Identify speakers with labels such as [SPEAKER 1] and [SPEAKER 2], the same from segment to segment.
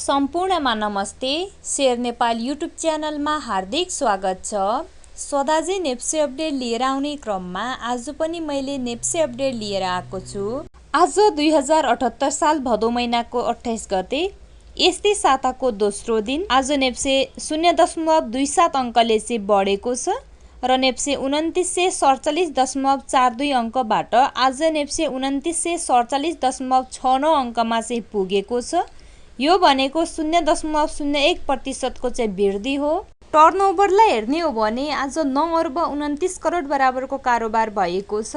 [SPEAKER 1] सम्पूर्णमा नमस्ते। Share Nepal YouTube च्यानलमा हार्दिक स्वागत छ। सदाझै नेप्से अपडेट लिएर आउने क्रममा आज पनि मैले नेप्से अपडेट लिएर आएको छु। आज 2078 साल भदौ महिनाको 28 गते, यस्तै साताको दोस्रो दिन। आज नेप्से 0.27 अङ्कले चाहिँ बढेको छ र नेप्से 2947.42 अङ्कबाट आज नेप्से 2947.69 अङ्कमा चाहिँ पुगेको छ। यो भनेको 0.01% को चाहिँ वृद्धि हो। टर्नओभरलाई हेर्ने हो भने आज 9 अर्ब 29 करोड बराबरको कारोबार भएको छ।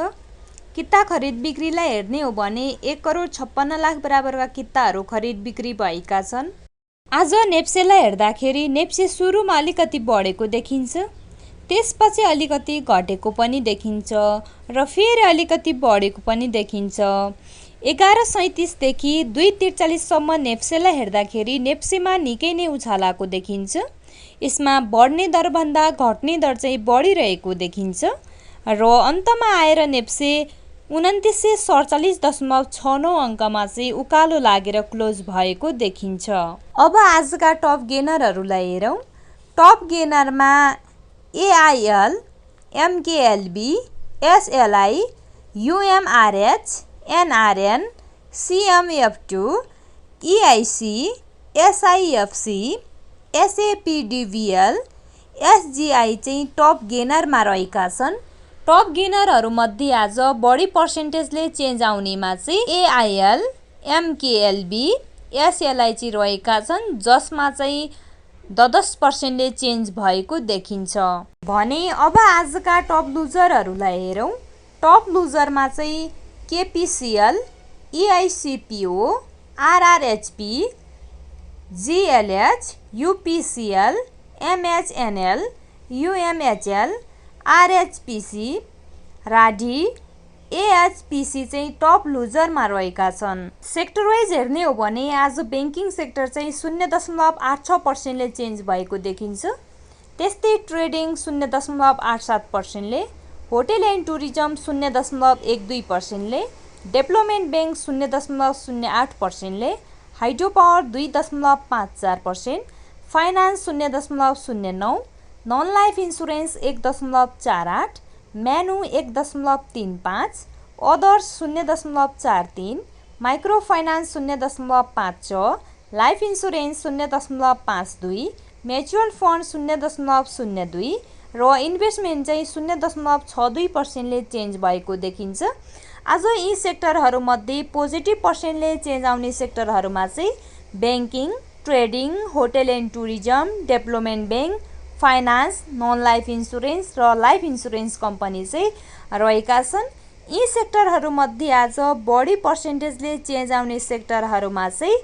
[SPEAKER 1] किता खरिद बिक्रीलाई हेर्ने हो भने 1 करोड 56 लाख बराबरका किताहरू खरिद बिक्री भएका छन्। आज नेप्सेलाई हेर्दाखेरि नेप्से सुरुमा अलिकति बढेको देखिन्छ, त्यसपछि अलिकति घटेको पनि देखिन्छ र फेरि अलिकति बढेको पनि देखिन्छ। 11:37 देखि 2:43 सम्म नेप्सेलाई हेर्दाखेरि नेप्सेमा निकै नै उछालाको देखिन्छ। यसमा बढ्ने दरभन्दा घट्ने दर चाहिँ बढिरहेको देखिन्छ र अन्तमा आएर नेप्से 2947.69 अङ्कमा चाहिँ उकालो लागेर क्लोज भएको देखिन्छ। अब आजका टप गेनरहरूलाई हेरौँ। टप गेनरमा AIL, MKLB, SLI, UMRH, NRN, CMF2, EIC, SIFC, SAPDVL, SGI चाहिँ टप गेनरमा रहेका छन्। टप गेनरहरूमध्ये आज बढी पर्सेन्टेजले चेन्ज आउनेमा चाहिँ AIL, MKLB, SLI चाहिँ रहेका छन्, जसमा चाहिँ 10% चेन्ज भएको देखिन्छ। भने अब आजका टप लुजरहरूलाई हेरौँ। टप लुजरमा चाहिँ KPCL, EICPO, RRHP, GLH, UPCL, MHNL, UMHL, RHPC, राडी, AHPC चाहिँ टप लुजरमा रहेका छन्। सेक्टर वाइज हेर्ने हो भने आज ब्याङ्किङ सेक्टर चाहिँ 0.86%ले चेन्ज भएको देखिन्छ। त्यस्तै ट्रेडिङ 0.87%ले, होटेल एन्ड टुरिज्म 0.12%ले, डेभलपमेन्ट ब्याङ्क 0.08%ले, hydro power 2.54%, finance 0.09, non life insurance 1.48, manu 1.35, others 0.43, micro finance 0.56, life insurance 0.52, mutual fund 0.02 र इन्भेस्टमेन्ट चाहिँ 0.62%ले चेन्ज भएको देखिन्छ। आज यी सेक्टरहरूमध्ये पोजिटिभ पर्सेन्टले चेन्ज आउने सेक्टरहरूमा चाहिँ banking, trading, hotel and tourism, development bank, finance, non life insurance र लाइफ इन्सुरेन्स कम्पनी चाहिँ रहेका छन्। यी सेक्टरहरूमध्ये आज बढी पर्सेन्टेजले चेन्ज आउने सेक्टरहरूमा चाहिँ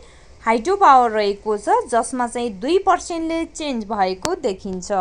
[SPEAKER 1] हाइड्रो पावर रहेको छ, जसमा चाहिँ 2%ले चेन्ज भएको देखिन्छ।